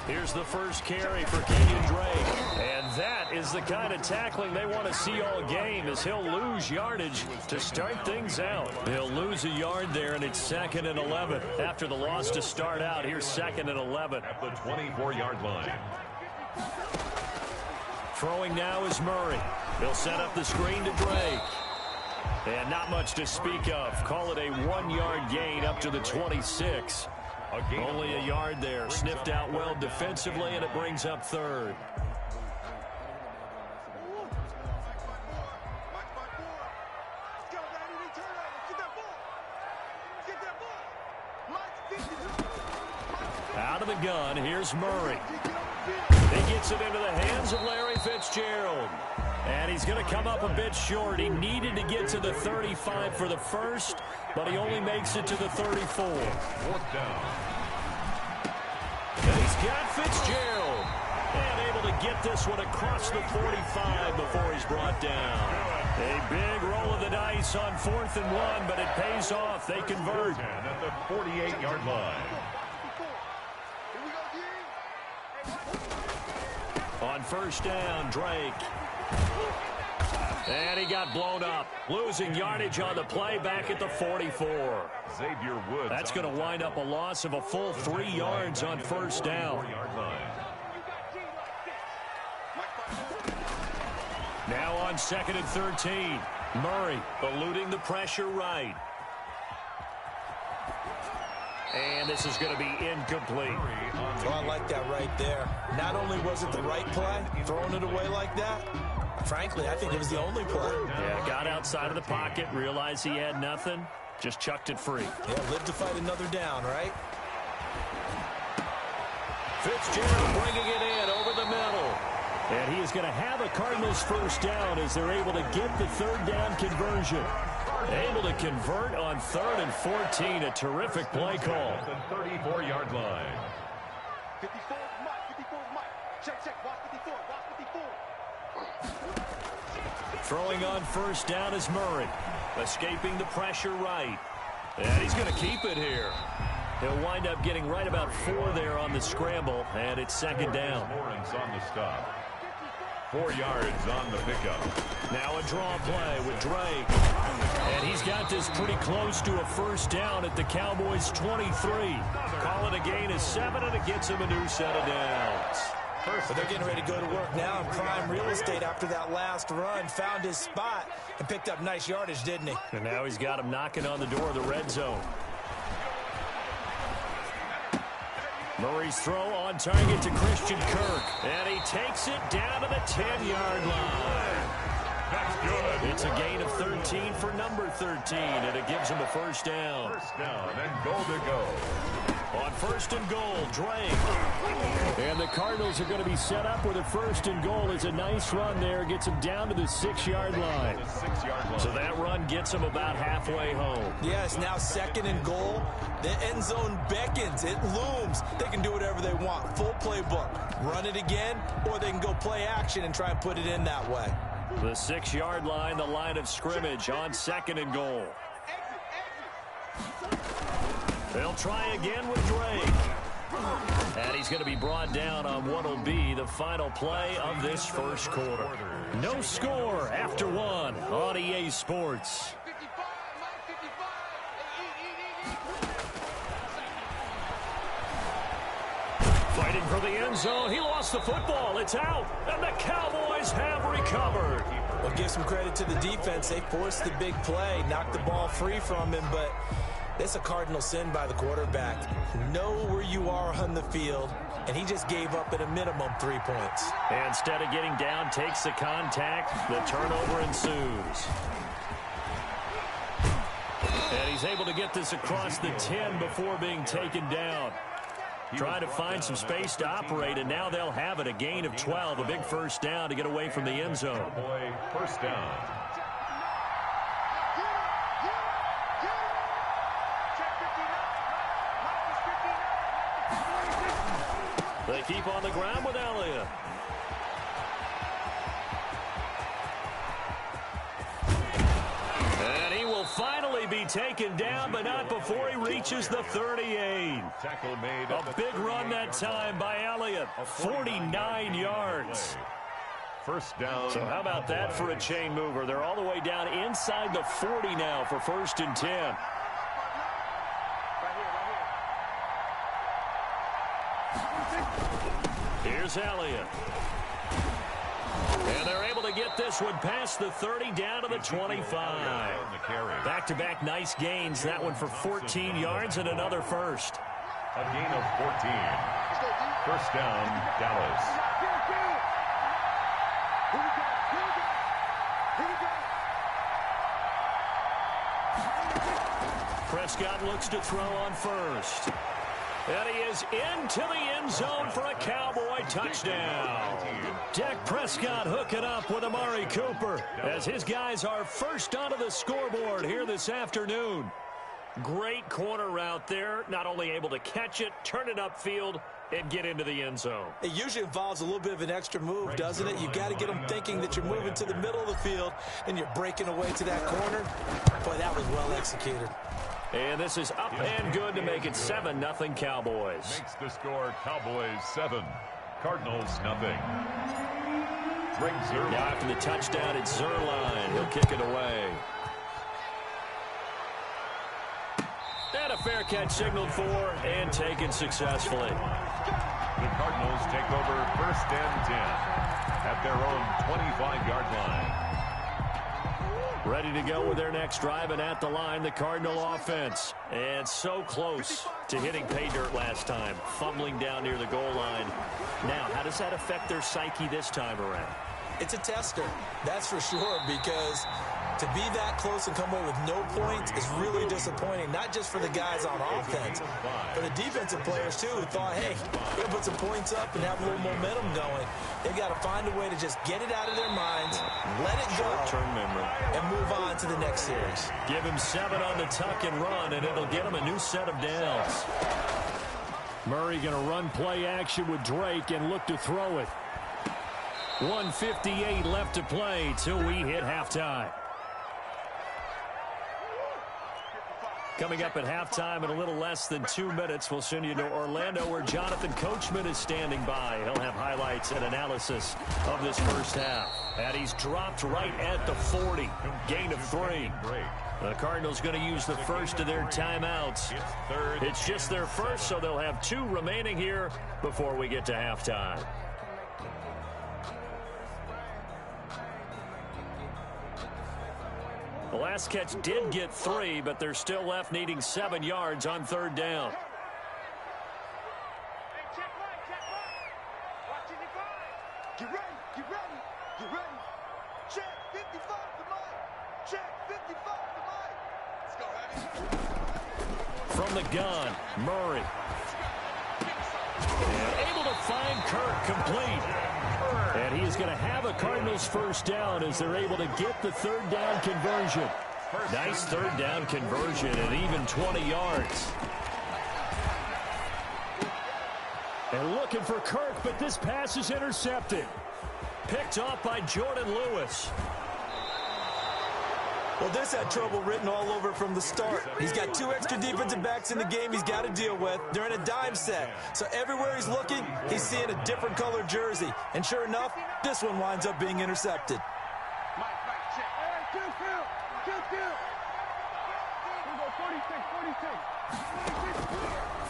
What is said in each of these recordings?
Here's the first carry for Kenyon Drake. And that is the kind of tackling they want to see all game, as he'll lose yardage to start things out. He'll lose a yard there, and it's 2nd and 11. After the loss to start out, here's 2nd and 11. At the 24-yard line. Throwing now is Murray. He'll set up the screen to Drake. And not much to speak of. Call it a 1-yard gain up to the 26. Only a yard there. Sniffed out well defensively, and it brings up 3rd. Out of the gun, here's Murray. He gets it into the hands of Larry Fitzgerald. And he's going to come up a bit short. He needed to get to the 35 for the first, but he only makes it to the 34. 4th down. And he's got Fitzgerald. And able to get this one across the 45 before he's brought down. A big roll of the dice on 4th and 1, but it pays off. They convert. At the 48-yard line. On 1st down, Drake. And he got blown up. Losing yardage on the play back at the 44. Xavier Woods. That's going to wind up a loss of a full 3 yards on 1st down. Now on 2nd and 13. Murray eluding the pressure right. And this is going to be incomplete. Well, I like that right there. Not only was it the right play, throwing it away like that, frankly, I think it was the only play. Yeah, got outside of the pocket, realized he had nothing, just chucked it free. Yeah, live to fight another down, right? Fitzgerald bringing it in over the middle. And he is going to have a Cardinals 1st down as they're able to get the 3rd down conversion. Able to convert on 3rd and 14. A terrific play call. At the 34-yard line. 54 Mike. Check. Watch 54. Throwing on 1st down is Murray. Escaping the pressure right. And he's going to keep it here. He'll wind up getting right about 4 there on the scramble, and it's 2nd down. Lawrence on the stop. 4 yards on the pickup. Now a draw play with Drake. And he's got this pretty close to a 1st down at the Cowboys' 23. Call it a gain of 7, and it gets him a new set of downs. But they're getting ready to go to work now in prime real estate after that last run. Found his spot and picked up nice yardage, didn't he? And now he's got him knocking on the door of the red zone. Murray's throw on target to Christian Kirk. And he takes it down to the 10-yard line. That's good. It's a gain of 13 for number 13, and it gives him a 1st down. 1st down and goal to go. On 1st and goal, Drake. And the Cardinals are going to be set up with a 1st and goal. It's a nice run there. Gets him down to the 6-yard line. So that run gets him about halfway home. Yeah, it's now 2nd and goal. The end zone beckons. It looms. They can do whatever they want. Full playbook. Run it again, or they can go play action and try and put it in that way. The 6-yard line, the line of scrimmage on 2nd and goal. They'll try again with Drake. And he's going to be brought down on what will be the final play of this 1st quarter. No score after 1 on EA Sports. Fighting for the end zone. He lost the football. It's out. And the Cowboys have recovered. Well, give some credit to the defense. They forced the big play, knocked the ball free from him, but it's a cardinal sin by the quarterback. Know where you are on the field, and he just gave up at a minimum 3 points. And instead of getting down, takes the contact. The turnover ensues. And he's able to get this across the 10 before being taken down. Trying to find some space to operate, and now they'll have it. A gain of 12, a big 1st down to get away from the end zone. 1st down. They keep on the ground with Elliott. And he will finally be taken down, but not before he reaches the 38. Tackle made. A big run that time by Elliott. 49 yards. First down. So how about that for a chain mover? They're all the way down inside the 40 now for 1st and 10. Here's Elliott. And they're able to get this one past the 30 down to the 25. Back-to-back nice gains. That one for 14 yards and another first. A gain of 14. First down, Dallas. Prescott looks to throw on first. And he is into the end zone for a Cowboy touchdown. Dak Prescott hooking up with Amari Cooper as his guys are first onto the scoreboard here this afternoon. Great corner route there. Not only able to catch it, turn it upfield, and get into the end zone. It usually involves a little bit of an extra move, doesn't it? You got to get them thinking that you're moving to the middle of the field and you're breaking away to that corner. Boy, that was well executed. And this is up and good to make it 7-0 Cowboys. Makes the score Cowboys 7, Cardinals nothing. Greg Zuerlein. Now after the touchdown, it's Zuerlein. He'll kick it away. And a fair catch signaled for and taken successfully. The Cardinals take over 1st and 10 at their own 25-yard line. Ready to go with their next drive, and at the line, the Cardinal offense. And so close to hitting pay dirt last time, fumbling down near the goal line. Now, how does that affect their psyche this time around? It's a tester, that's for sure, because to be that close and come away with no points is really disappointing, not just for the guys on offense, but the defensive players, too, who thought, hey, we're going to put some points up and have a little momentum going. They've got to find a way to just get it out of their minds, let it go, short-term memory, and move on to the next series. Give him 7 on the tuck and run, and it'll get him a new set of downs. Murray going to run play action with Drake and look to throw it. 1:58 left to play till we hit halftime. Coming up at halftime in a little less than 2 minutes, we'll send you to Orlando where Jonathan Coachman is standing by. He'll have highlights and analysis of this first half. And he's dropped right at the 40. Gain of 3. The Cardinals going to use the first of their timeouts. It's just their first, so they'll have 2 remaining here before we get to halftime. The last catch did get 3, but they're still left needing 7 yards on 3rd down. Get ready, get ready, get ready. Check 55 to Mike. Check 55 to Mike. Let's go, From the gun, Murray. And able to find Kirk complete. And he is going to have a Cardinals first down as they're able to get the 3rd down conversion. Nice 3rd down conversion and even 20 yards. And looking for Kirk, but this pass is intercepted. Picked off by Jordan Lewis. Well, this had trouble written all over from the start. He's got 2 extra defensive backs in the game he's got to deal with. They're in a dime set. So everywhere he's looking, he's seeing a different color jersey. And sure enough, this one winds up being intercepted. Mike, check. Hey, kill. Here we go, 46.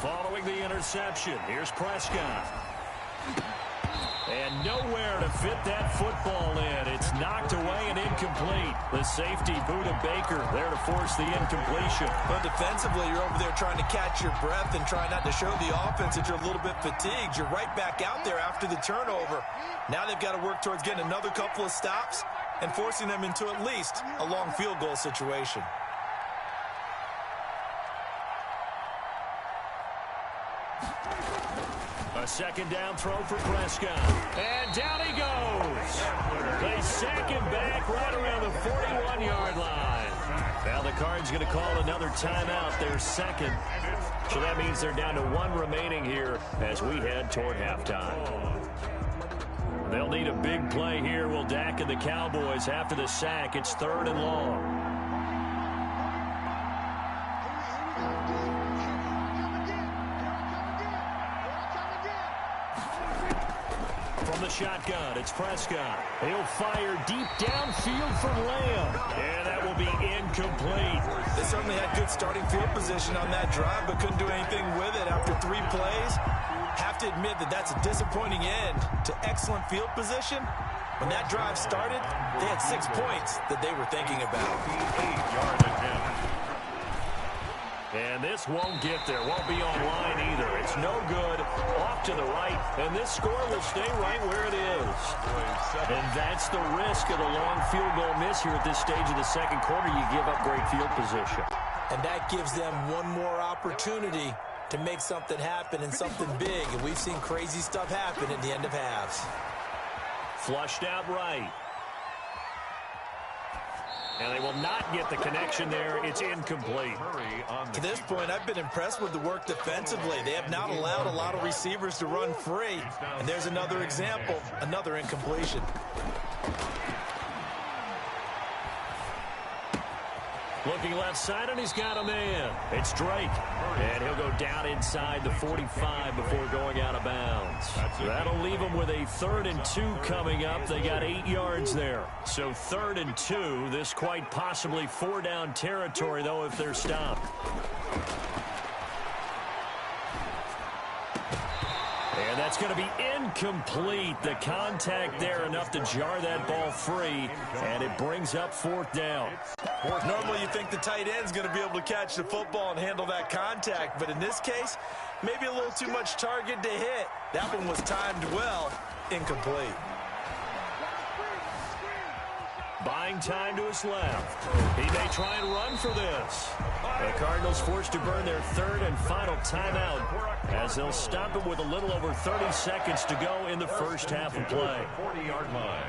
Following the interception, here's Prescott. And nowhere to fit that football in. It's knocked away and incomplete. The safety, Buda Baker, there to force the incompletion. But defensively, you're over there trying to catch your breath and try not to show the offense that you're a little bit fatigued. You're right back out there after the turnover. Now they've got to work towards getting another couple of stops and forcing them into at least a long field goal situation. A 2nd down throw for Prescott. And down he goes. They sack him back right around the 41-yard line. Now the Cards going to call another timeout, their 2nd. So that means they're down to 1 remaining here as we head toward halftime. They'll need a big play here. Will Dak and the Cowboys after the sack. It's 3rd and long. From the shotgun, it's Prescott. He'll fire deep downfield for Lamb. And that will be incomplete. They certainly had good starting field position on that drive, but couldn't do anything with it after 3 plays. Have to admit that that's a disappointing end to excellent field position. When that drive started, they had 6 points that they were thinking about. 8-yard attempt. And this won't get there, won't be online either. It's no good, off to the right, and this score will stay right where it is. And that's the risk of the long field goal miss here at this stage of the second quarter. You give up great field position. And that gives them one more opportunity to make something happen and something big. And we've seen crazy stuff happen at the end of halves. Flushed out right. And they will not get the connection there. It's incomplete. To this point, I've been impressed with the work defensively. They have not allowed a lot of receivers to run free. And there's another example, another incompletion. Looking left side, and he's got a man. It's Drake. And he'll go down inside the 45 before going out of bounds. That'll leave them with a 3rd and 2 coming up. They got 8 yards there. So 3rd and 2. This quite possibly 4-down territory, though, if they're stopped. And that's going to be incomplete. The contact there enough to jar that ball free, and it brings up 4th down. Normally you think the tight end's going to be able to catch the football and handle that contact, but in this case, maybe a little too much target to hit. That one was timed well, incomplete. Buying time to his left. He may try and run for this. The Cardinals forced to burn their 3rd and final timeout as they'll stop it with a little over 30 seconds to go in the first half of play. 40-yard line.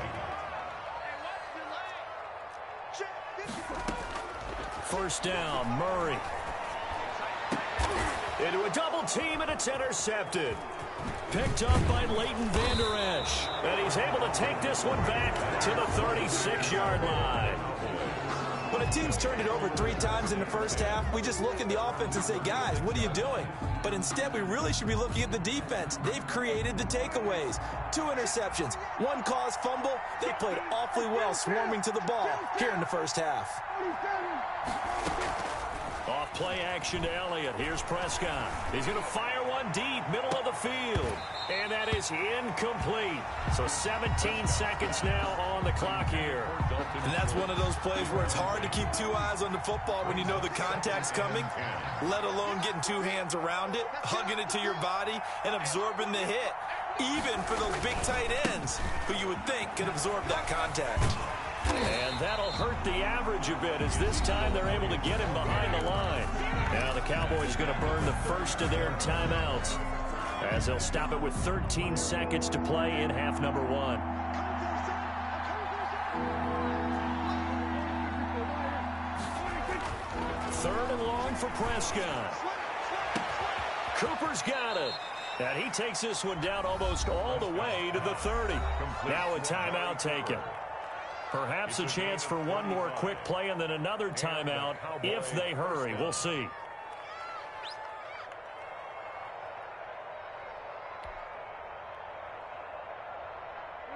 First down, Murray. Into a double team, and it's intercepted. Picked up by Leighton Vander Esch. And he's able to take this one back to the 36-yard line. When a team's turned it over 3 times in the first half, we just look at the offense and say, guys, what are you doing? But instead, we really should be looking at the defense. They've created the takeaways. 2 interceptions, 1 caused fumble. They played awfully well swarming to the ball here in the first half. Off play action to Elliott. Here's Prescott. He's going to fire one deep, middle of the field. And that is incomplete. So 17 seconds now on the clock here. And that's one of those plays where it's hard to keep 2 eyes on the football when you know the contact's coming, let alone getting 2 hands around it, hugging it to your body, and absorbing the hit, even for those big tight ends who you would think could absorb that contact. And that'll hurt the average a bit as this time they're able to get him behind the line. Now the Cowboys going to burn the first of their timeouts as they'll stop it with 13 seconds to play in half number 1. Third and long for Prescott. Cooper's got it. And he takes this one down almost all the way to the 30. Now a timeout taken. Perhaps a chance for one more quick play and then another timeout if they hurry. We'll see.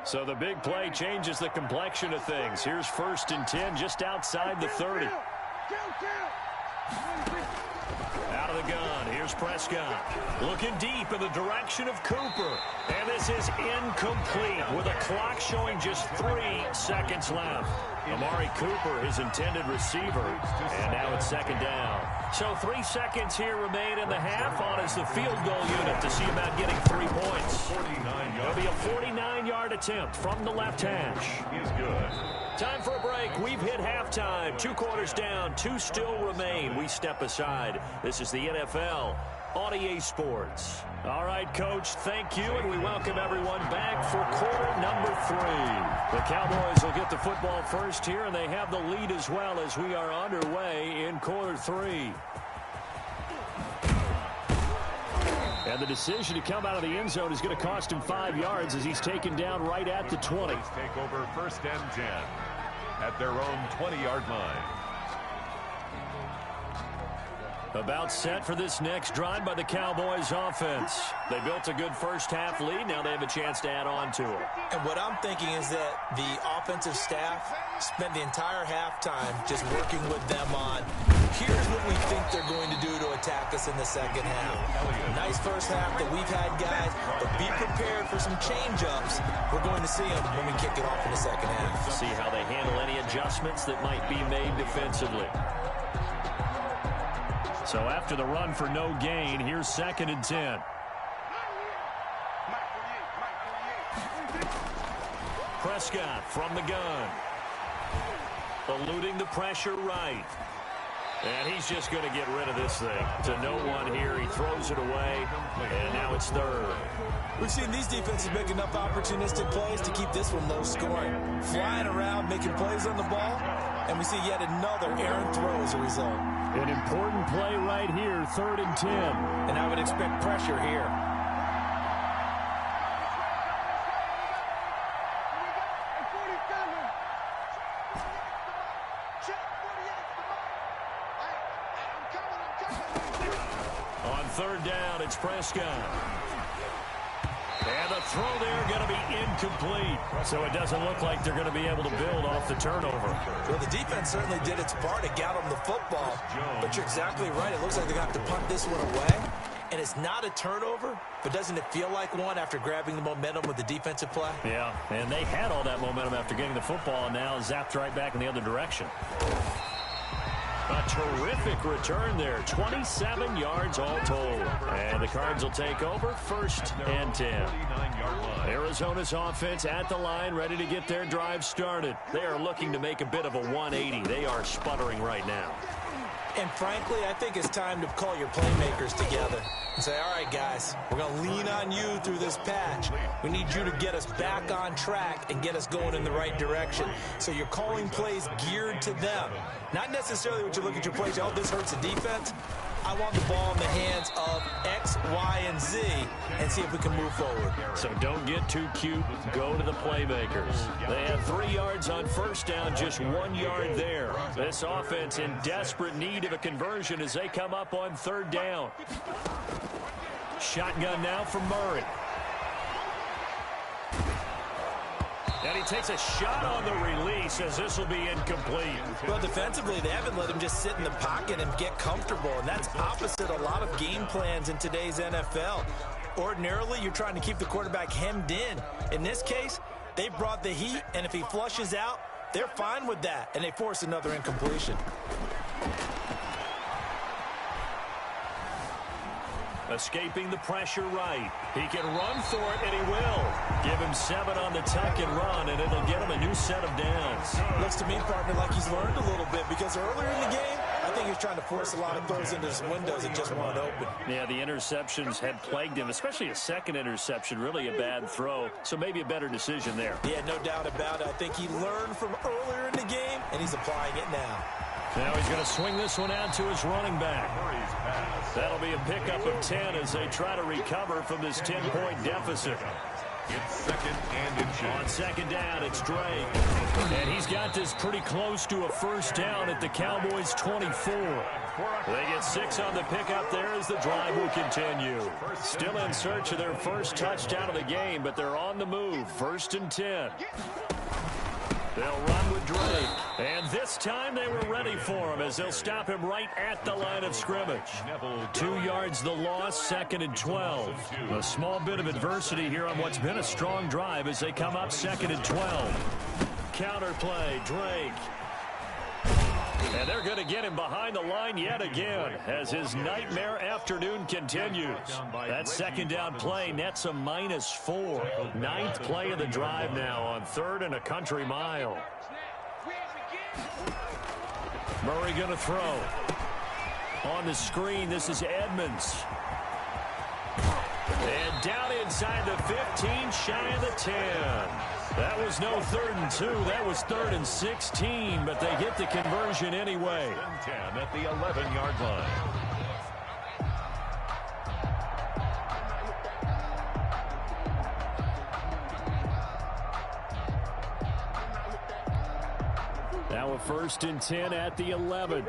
So the big play changes the complexion of things. Here's 1st and 10 just outside the 30. Out of the gun, here's Prescott. Looking deep in the direction of Cooper. And this is incomplete with a clock showing just 3 seconds left. Amari Cooper, his intended receiver. And now it's 2nd down. So 3 seconds here remain in the half on as the field goal unit to see about getting 3 points. It'll be a 49-yard attempt from the left hash. He's good. Time for a break. We've hit halftime. 2 quarters down. 2 still remain. We step aside. This is the NFL on EA Sports. All right, Coach, thank you, and we welcome everyone back for quarter number 3. The Cowboys will get the football first here, and they have the lead as well as we are underway in quarter 3. And the decision to come out of the end zone is going to cost him 5 yards as he's taken down right at the 20. Take over 1st and 10 at their own 20-yard line. About set for this next drive by the Cowboys offense. They built a good first-half lead. Now they have a chance to add on to it. And what I'm thinking is that the offensive staff spent the entire halftime just working with them on, here's what we think they're going to do to attack us in the second half. Nice first half that we've had, guys, but be prepared for some change-ups. We're going to see them when we kick it off in the second half. See how they handle any adjustments that might be made defensively. So after the run for no gain, here's 2nd and 10. Prescott from the gun. Eluding the pressure right. And he's just going to get rid of this thing. To no one here. He throws it away. And now it's 3rd. We've seen these defenses make enough opportunistic plays to keep this one low scoring. Flying around, making plays on the ball. And we see yet another errant throw as a result. An important play right here, 3rd and 10. And I would expect pressure here. On 3rd down, it's Prescott. And the throw there going to be incomplete. So it doesn't look like they're going to be able to build off the turnover. Well, the defense certainly did its part to get them the football. But you're exactly right. It looks like they're going to have to punt this one away. And it's not a turnover, but doesn't it feel like one after grabbing the momentum with the defensive play? Yeah, and they had all that momentum after getting the football, and now zapped right back in the other direction. A terrific return there. 27 yards all told. And the Cards will take over 1st and 10. Arizona's offense at the line, ready to get their drive started. They are looking to make a bit of a 180. They are sputtering right now. And frankly, I think it's time to call your playmakers together and say, all right, guys, we're going to lean on you through this patch. We need you to get us back on track and get us going in the right direction. So you're calling plays geared to them. Not necessarily what you look at your plays, oh, this hurts the defense. I want the ball in the hands of X, Y, and Z and see if we can move forward. So don't get too cute. Go to the playmakers. They have 3 yards on 1st down, just 1 yard there. This offense in desperate need of a conversion as they come up on 3rd down. Shotgun now from Murray. And he takes a shot on the release as this will be incomplete. Well, defensively, they haven't let him just sit in the pocket and get comfortable, and that's opposite a lot of game plans in today's NFL. Ordinarily, you're trying to keep the quarterback hemmed in. In this case, they brought the heat, and if he flushes out, they're fine with that, and they force another incompletion. Escaping the pressure right. He can run for it, and he will. Give him 7 on the tuck and run, and it'll get him a new set of downs. Looks to me, partner, like he's learned a little bit, because earlier in the game, I think he was trying to force a lot of throws into his windows that just weren't open. Yeah, the interceptions had plagued him, especially a second interception, really a bad throw. So maybe a better decision there. Yeah, no doubt about it. I think he learned from earlier in the game, and he's applying it now. Now he's going to swing this one out to his running back. That'll be a pickup of 10 as they try to recover from this 10-point deficit. It's 2nd and inches. On 2nd down, it's Drake. And he's got this pretty close to a 1st down at the Cowboys' 24. They get 6 on the pickup there as the drive will continue. Still in search of their first touchdown of the game, but they're on the move. 1st and 10. They'll run with Drake. And this time they were ready for him as they'll stop him right at the line of scrimmage. 2 yards the loss, 2nd and 12. A small bit of adversity here on what's been a strong drive as they come up 2nd and 12. Counter play, Drake. And they're going to get him behind the line yet again as his nightmare afternoon continues. That 2nd down play nets a -4. 9th play of the drive now on 3rd and a country mile. Murray going to throw. On the screen, this is Edmonds. And down inside the 15, shy of the 10. That was no 3rd and 2. That was 3rd and 16, but they get the conversion anyway. 10 at the 11-yard line. Now a 1st and 10 at the 11.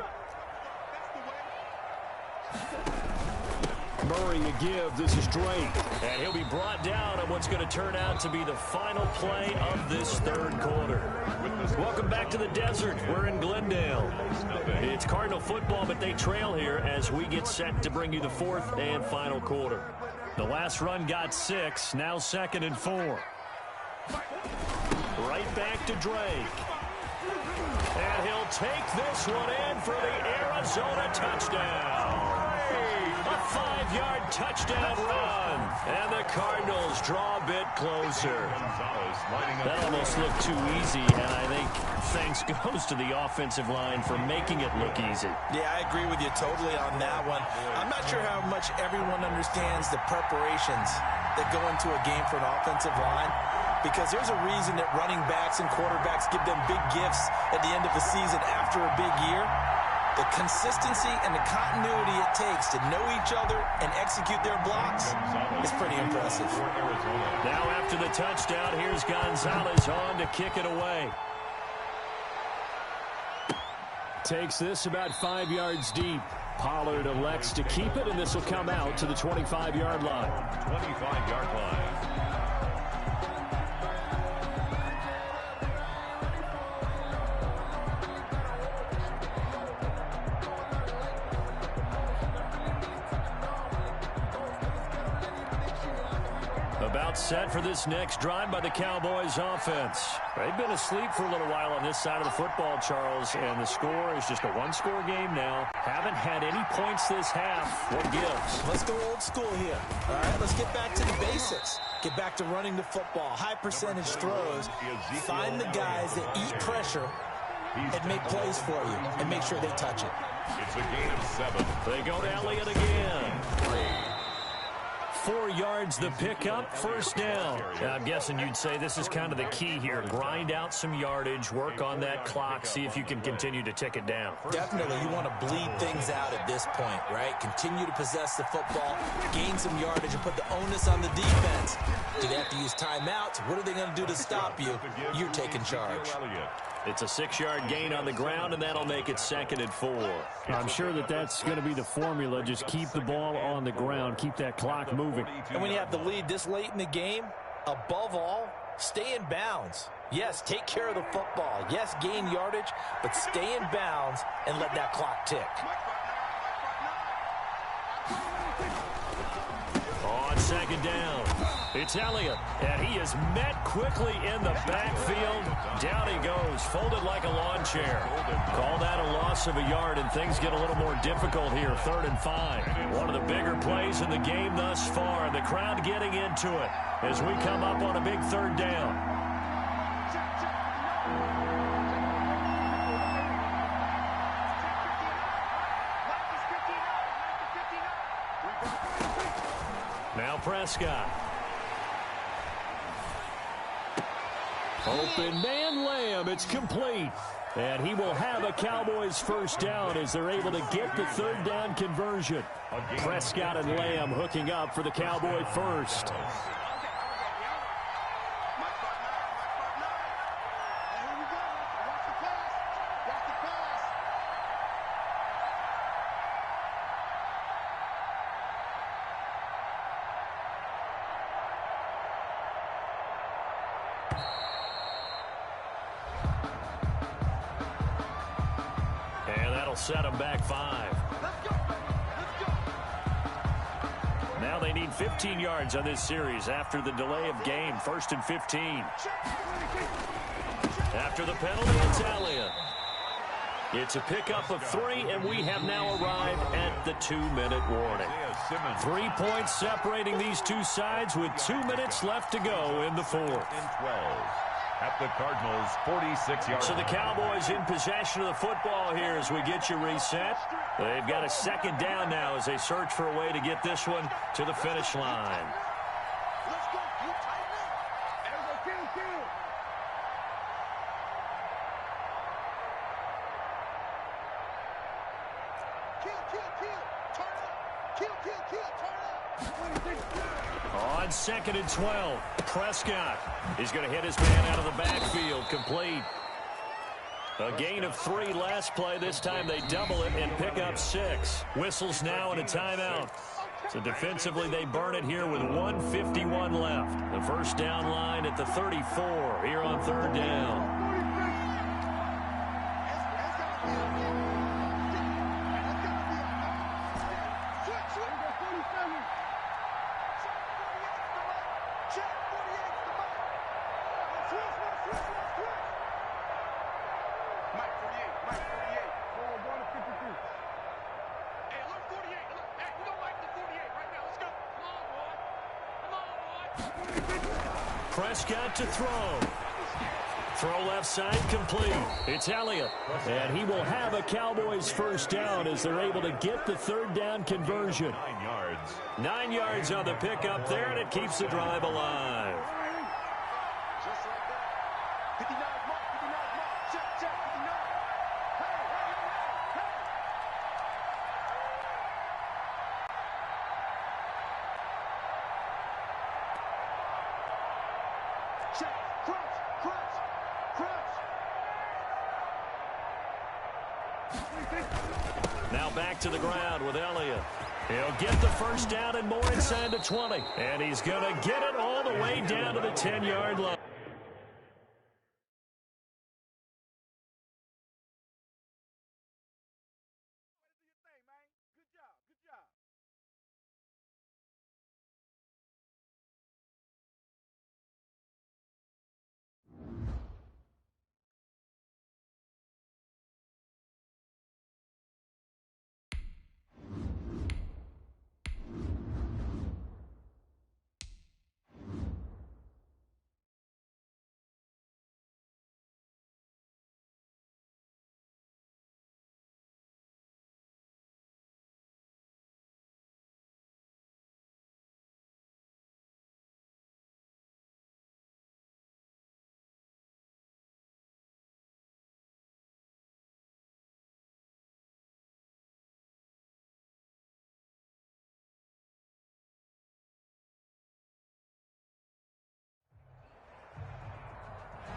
Murray a give. This is Drake. And he'll be brought down on what's going to turn out to be the final play of this third quarter. Welcome back to the desert. We're in Glendale. It's Cardinal football, but they trail here as we get set to bring you the fourth and final quarter. The last run got 6, now 2nd and 4. Right back to Drake. And he'll take this one in for the Arizona touchdown. A 5-yard touchdown run. And the Cardinals draw a bit closer. That almost looked too easy, and I think thanks goes to the offensive line for making it look easy. Yeah, I agree with you totally on that one. I'm not sure how much everyone understands the preparations that go into a game for an offensive line, because there's a reason that running backs and quarterbacks give them big gifts at the end of the season after a big year. The consistency and the continuity it takes to know each other and execute their blocks is pretty impressive. Now after the touchdown, here's Gonzalez on to kick it away. Takes this about 5 yards deep. Pollard elects to keep it, and this will come out to the 25-yard line. 25-yard line. About set for this next drive by the Cowboys offense. They've been asleep for a little while on this side of the football, Charles, and the score is just a one-score game now. Haven't had any points this half. What gives? Let's go old school here. All right, let's get back to the basics. Get back to running the football, high percentage throws. Find the guys that eat pressure and make plays for you and make sure they touch it. It's a gain of 7. They go to Elliott again. 4 yards the pickup, first down. I'm guessing you'd say this is kind of the key here. Grind out some yardage, work on that clock, see if you can continue to tick it down. Definitely, you want to bleed things out at this point, right? Continue to possess the football, gain some yardage, and put the onus on the defense. Do they have to use timeouts? What are they going to do to stop you? You're taking charge. It's a 6-yard gain on the ground, and that'll make it 2nd and 4. I'm sure that's going to be the formula. Just keep the ball on the ground. Keep that clock moving. And when you have the lead this late in the game, above all, stay in bounds. Yes, take care of the football. Yes, gain yardage, but stay in bounds and let that clock tick. On 2nd down, it's Elliott, and he is met quickly in the backfield. Down he goes, folded like a lawn chair. Call that a loss of a yard, and things get a little more difficult here. 3rd and 5. One of the bigger plays in the game thus far. The crowd getting into it as we come up on a big 3rd down. Now Prescott. Open man Lamb. It's complete. And he will have a Cowboys first down as they're able to get the 3rd down conversion. Prescott and Lamb hooking up for the Cowboy first. Set them back 5. Now they need 15 yards on this series after the delay of game. 1st and 15. After the penalty, it's Elliott. It's a pickup of 3, and we have now arrived at the 2-minute warning. 3 points separating these two sides with 2 minutes left to go in the 4th. At the Cardinals' 46-yard. So the Cowboys in possession of the football here as we get you reset. They've got a 2nd down now as they search for a way to get this one to the finish line. Let's go. Keep tightening. Everybody kill. Turn up. Kill. Turn up. On 2nd and 12, Prescott is going to hit his man out of the backfield, complete. A gain of 3 last play. This time they double it and pick up 6. Whistles now and a timeout. So defensively, they burn it here with 1:51 left. The first down line at the 34 here on third down. Prescott to throw. Throw left side complete. It's Elliott. And he will have a Cowboys first down as they're able to get the third down conversion. 9 yards. 9 yards on the pickup there, and it keeps the drive alive. Just like that. 59 mark, 59 mark. Check, 59. Hey. Check, crunch. Now back to the ground with Elliott. He'll get the first down and more inside the 20. And he's going to get it all the way down to the 10-yard line.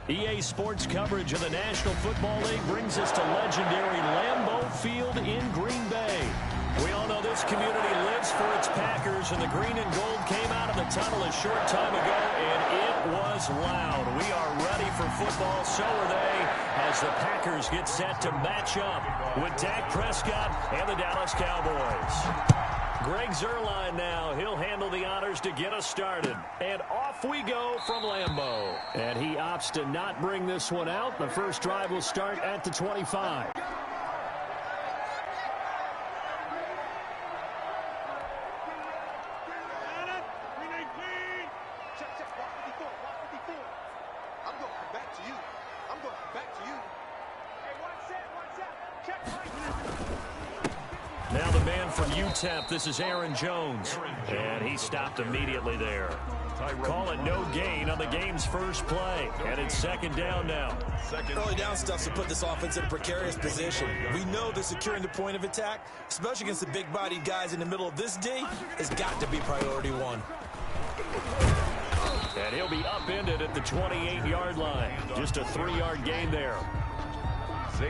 EA Sports coverage of the National Football League brings us to legendary Lambeau Field in Green Bay. We all know this community lives for its Packers, and the green and gold came out of the tunnel a short time ago, and it was loud. We are ready for football, so are they, as the Packers get set to match up with Dak Prescott and the Dallas Cowboys. Greg Zuerlein now. He'll handle the honors to get us started. And off we go from Lambeau. And he opts to not bring this one out. The first drive will start at the 25. Now the man from UTEP, this is Aaron Jones. And he stopped immediately there. Call it no gain on the game's first play. And it's second down now. Early down stuff to put this offense in a precarious position. We know that securing the point of attack, especially against the big-bodied guys in the middle of this D, has got to be priority one. And he'll be upended at the 28-yard line. Just a 3-yard gain there.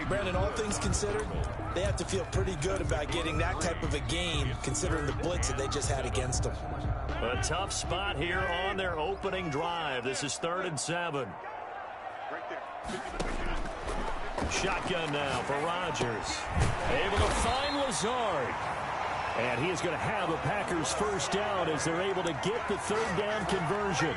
Brandon, all things considered, they have to feel pretty good about getting that type of a game, considering the blitz that they just had against them. A tough spot here on their opening drive. This is 3rd and 7. Shotgun now for Rodgers. Able to find Lazard. And he is going to have a Packers first down as they're able to get the 3rd down conversion.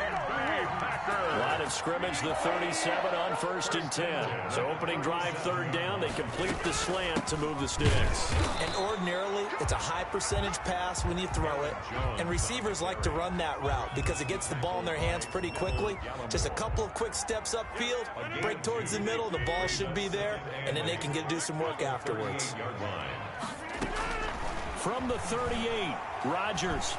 Line of scrimmage, the 37 on 1st and 10. So opening drive, 3rd down. They complete the slant to move the sticks. And ordinarily, it's a high percentage pass when you throw it. And receivers like to run that route because it gets the ball in their hands pretty quickly. Just a couple of quick steps upfield, break towards the middle, the ball should be there, and then they can do some work afterwards. From the 38, Rodgers.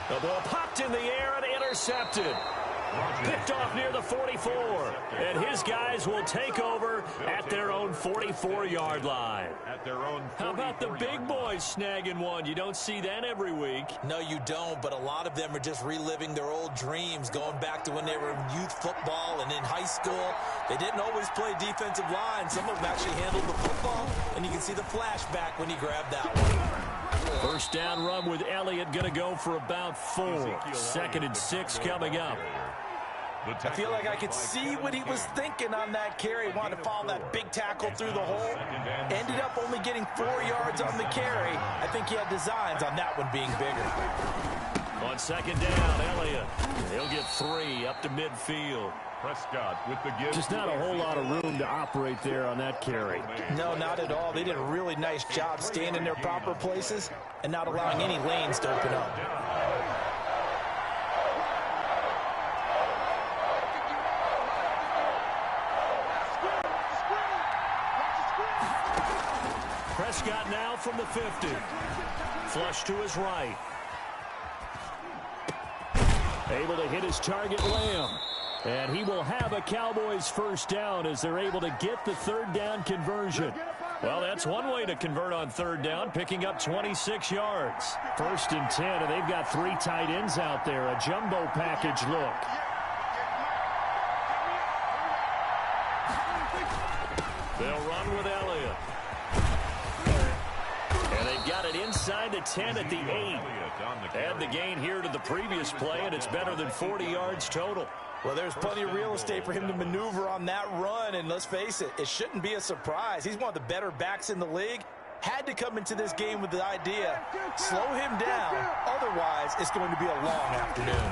The ball popped in the air and intercepted. Picked off near the 44. And his guys will take over at their own 44-yard line. How about the big boys snagging one? You don't see that every week. No, you don't, but a lot of them are just reliving their old dreams, going back to when they were in youth football and in high school. They didn't always play defensive line. Some of them actually handled the football, and you can see the flashback when he grabbed that one. First down run with Elliott going to go for about 4. 2nd and 6 coming up. I feel like I could see what he was thinking on that carry. Wanted to follow that big tackle through the hole. Ended up only getting 4 yards on the carry. I think he had designs on that one being bigger. On 2nd down, Elliott. He'll get 3 up to midfield. Prescott with the give. Just not a whole lot of room to operate there on that carry. No, not at all. They did a really nice job staying in their proper places and not allowing any lanes to open up. Prescott now from the 50. Flush to his right. Able to hit his target, Lamb. And he will have a Cowboys first down as they're able to get the 3rd down conversion. Well, that's one way to convert on 3rd down, picking up 26 yards. 1st and 10, and they've got 3 tight ends out there. A jumbo package look. They'll run with Elliott. And they've got it inside the 10 at the 8. Add the gain here to the previous play, and it's better than 40 yards total. Well, there's plenty of real estate for him to maneuver on that run, and let's face it, it shouldn't be a surprise. He's one of the better backs in the league. Had to come into this game with the idea, slow him down, otherwise it's going to be a long afternoon.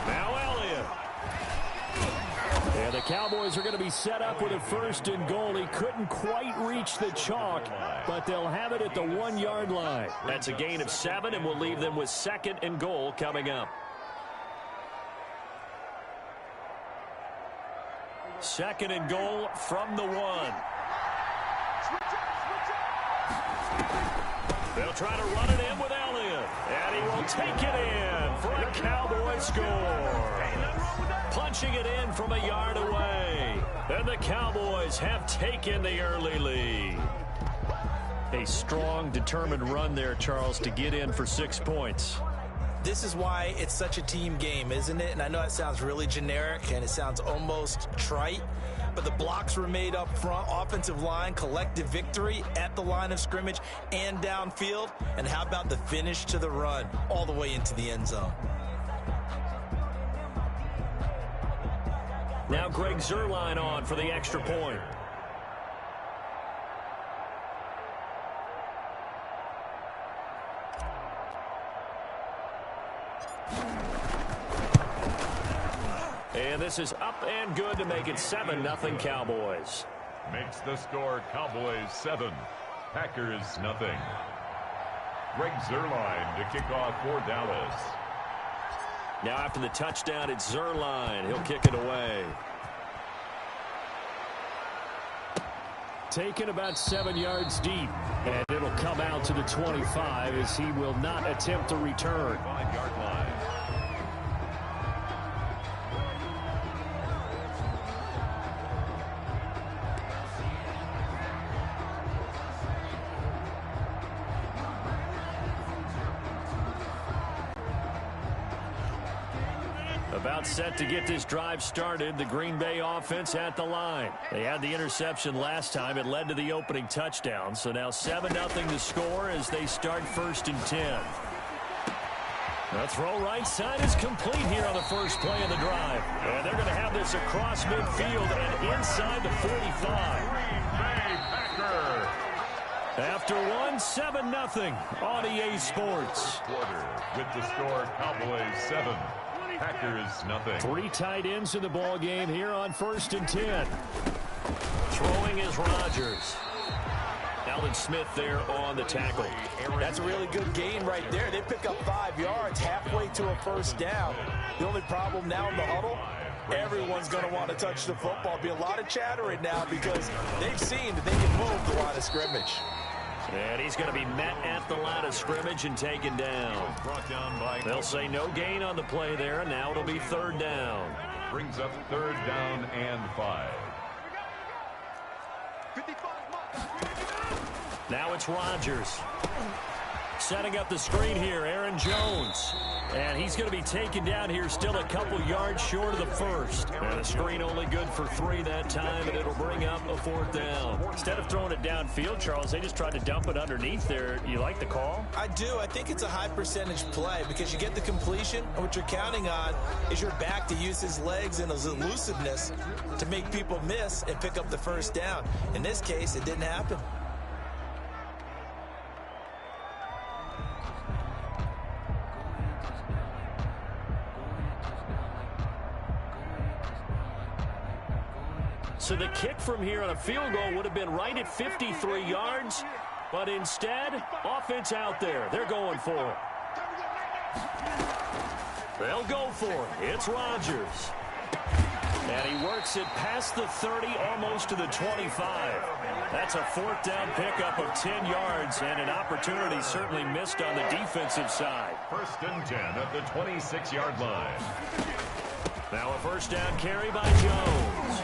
Now Elliott. And the Cowboys are going to be set up with a 1st and goal. He couldn't quite reach the chalk, but they'll have it at the 1-yard line. That's a gain of 7, and we'll leave them with 2nd and goal coming up. 2nd and goal from the 1. They'll try to run it in with Elliott. And he will take it in for a Cowboy score. Punching it in from a yard away. And the Cowboys have taken the early lead. A strong, determined run there, Charles, to get in for 6 points. This is why it's such a team game, isn't it? And I know it sounds really generic and it sounds almost trite, but the blocks were made up front, offensive line, collective victory at the line of scrimmage and downfield. And how about the finish to the run all the way into the end zone? Now Greg Zuerlein on for the extra point. And this is up and good to make it 7-0 Cowboys. Makes the score Cowboys 7, Packers nothing. Greg Zuerlein to kick off for Dallas. Now after the touchdown, it's Zuerlein. He'll kick it away. Taken about 7 yards deep. And it'll come out to the 25 as he will not attempt to return. 5-yard line. About set to get this drive started. The Green Bay offense at the line. They had the interception last time. It led to the opening touchdown. So now 7-0 to score as they start 1st and 10. The throw right side is complete here on the first play of the drive. And they're going to have this across midfield and inside the 45. Green Bay Packer. After 7-0 on EA Sports. Quarter with the score Cowboys 7. Packers nothing. 3 tight ends in the ball game here on 1st and 10. Throwing is Rodgers. Alden Smith there on the tackle. That's a really good gain right there. They pick up 5 yards halfway to a first down. The only problem now in the huddle, everyone's going to want to touch the football. Be a lot of chattering now because they've seen that they can move the line of scrimmage. And he's going to be met at the line of scrimmage and taken down. Brought down by. They'll say no gain on the play there, and now it'll be 3rd down. Brings up 3rd down and 5. Now it's Rodgers. Setting up the screen here, Aaron Jones. And he's going to be taken down here still a couple yards short of the first. And the screen only good for 3 that time, and it'll bring up a 4th down. Instead of throwing it downfield, Charles, they just tried to dump it underneath there. You like the call? I do. I think it's a high percentage play because you get the completion, and what you're counting on is your back to use his legs and his elusiveness to make people miss and pick up the first down. In this case, it didn't happen. So the kick from here on a field goal would have been right at 53 yards, but instead, offense out there. They're going for it. They'll go for it. It's Rodgers. And he works it past the 30, almost to the 25. That's a 4th down pickup of 10 yards, and an opportunity certainly missed on the defensive side. 1st and 10 at the 26-yard line. Now a 1st down carry by Jones.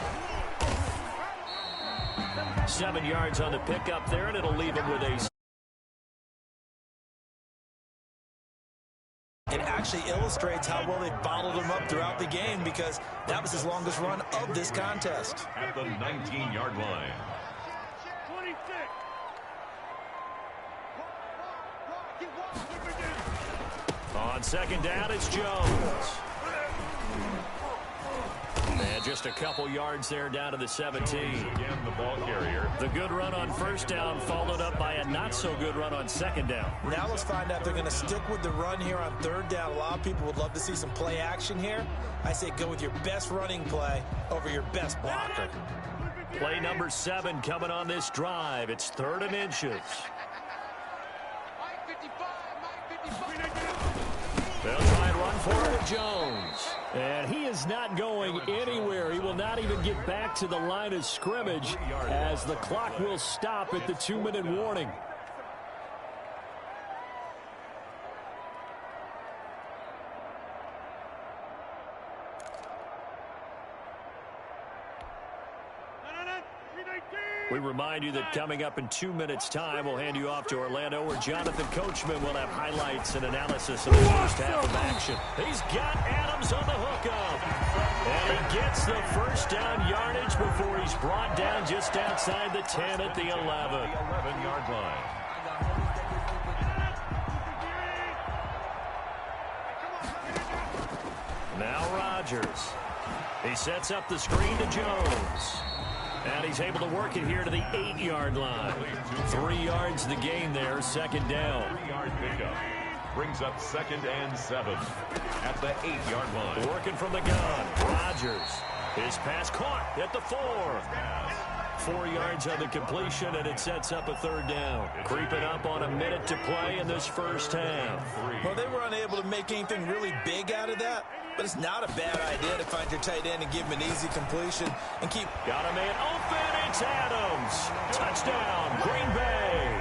7 yards on the pickup there, and it'll leave him with a... It actually illustrates how well they bottled him up throughout the game because that was his longest run of this contest. At the 19-yard line. 26. On 2nd down, it's Jones. And just a couple yards there down to the 17. Again, the ball carrier. The good run on 1st down followed up by a not-so-good run on 2nd down. Now let's find out if they're going to stick with the run here on 3rd down. A lot of people would love to see some play action here. I say go with your best running play over your best blocker. Play number 7 coming on this drive. It's 3rd and inches. They'll try and run for it with Jones. And he is not going anywhere. He will not even get back to the line of scrimmage as the clock will stop at the 2-minute warning. We remind you that coming up in 2 minutes' time, we'll hand you off to Orlando, where Jonathan Coachman will have highlights and analysis of the first half of action. He's got Adams on the hookup. And he gets the 1st down yardage before he's brought down just outside the 10 at the 11. 11-yard line. Now Rodgers. He sets up the screen to Jones. And he's able to work it here to the 8-yard line. 3 yards the gain there, 2nd down. 3-yard pickup. Brings up 2nd and 7 at the 8-yard line. Working from the gun. Rodgers. His pass caught at the 4. 4 yards on the completion, and it sets up a 3rd down. Creeping up on a minute to play in this first half. Well, they were unable to make anything really big out of that, but it's not a bad idea to find your tight end and give him an easy completion and keep... Got a man open. It's Adams. Touchdown, Green Bay.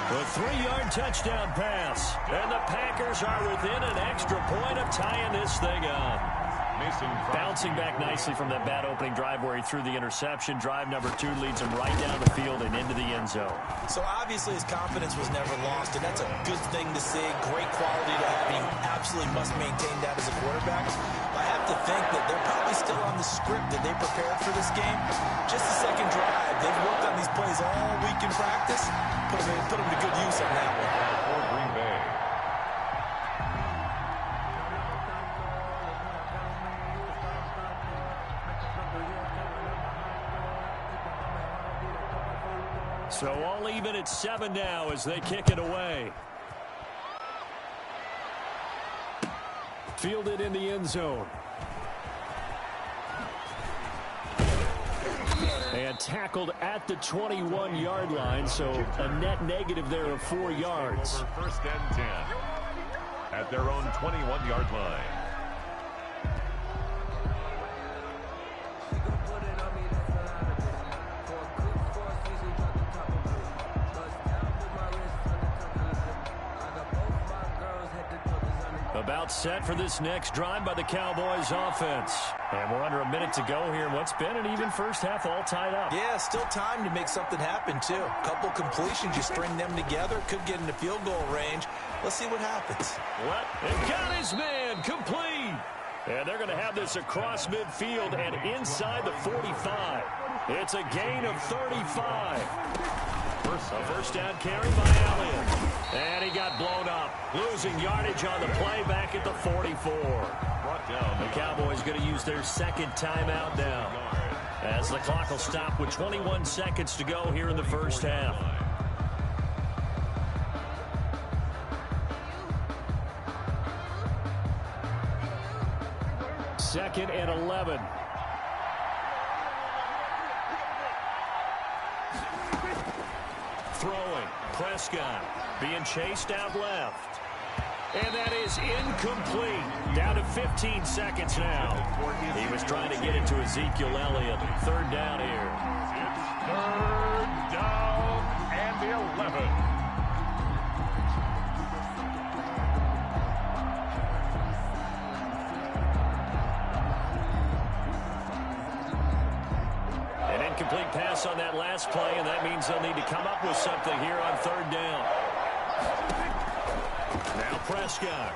A 3-yard touchdown pass. And the Packers are within an extra point of tying this thing up. Bouncing back nicely from that bad opening drive where he threw the interception. Drive number 2 leads him right down the field and into the end zone. So obviously his confidence was never lost, and that's a good thing to see. Great quality to have, and you absolutely must maintain that as a quarterback. I have to think that they're probably still on the script that they prepared for this game. Just the second drive. They've worked on these plays all week in practice. Put them to good use on that one. For Green Bay. So all even at 7 now as they kick it away. Fielded in the end zone. And tackled at the 21-yard line, so a net negative there of 4 yards. 1st and 10 at their own 21-yard line. About set for this next drive by the Cowboys offense. And we're under a minute to go here. What's been an even first half, all tied up. Yeah, still time to make something happen, too. A couple completions, you string them together, could get into field goal range. Let's see what happens. And got his man complete. And they're going to have this across midfield and inside the 45. It's a gain of 35. First down carry by Elliott. And he got blown up. Losing yardage on the play back at the 44. The Cowboys going to use their second timeout now, as the clock will stop with 21 seconds to go here in the first half. Second and 11. Throwing. Prescott being chased out left. And that is incomplete. Down to 15 seconds now. He was trying to get it to Ezekiel Elliott. Third down here. It's third down and the 11. Incomplete pass on that last play, and that means they'll need to come up with something here on third down. Now Prescott.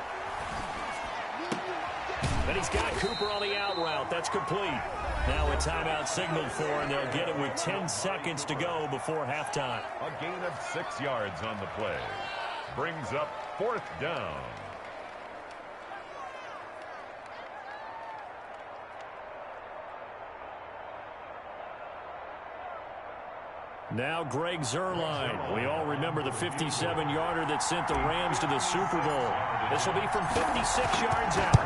And he's got Cooper on the out route. That's complete. Now a timeout signaled for, and they'll get it with 10 seconds to go before halftime. A gain of 6 yards on the play. Brings up fourth down. Now Greg Zuerlein. We all remember the 57-yarder that sent the Rams to the Super Bowl. This will be from 56 yards out.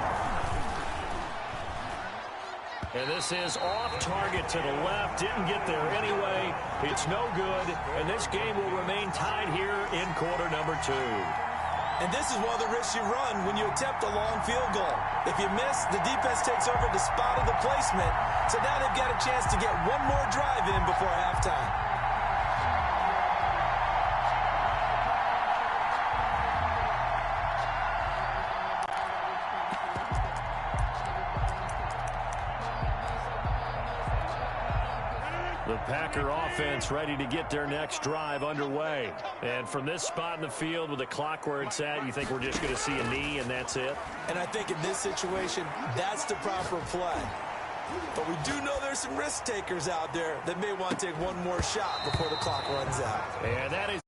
And this is off target to the left. Didn't get there anyway. It's no good. And this game will remain tied here in quarter number 2. And this is one of the risks you run when you attempt a long field goal. If you miss, the defense takes over the spot of the placement. So now they've got a chance to get one more drive in before halftime. The Packer offense ready to get their next drive underway. And from this spot in the field with the clock where it's at, you think we're just going to see a knee and that's it? And I think in this situation, that's the proper play. But we do know there's some risk takers out there that may want to take one more shot before the clock runs out. And that is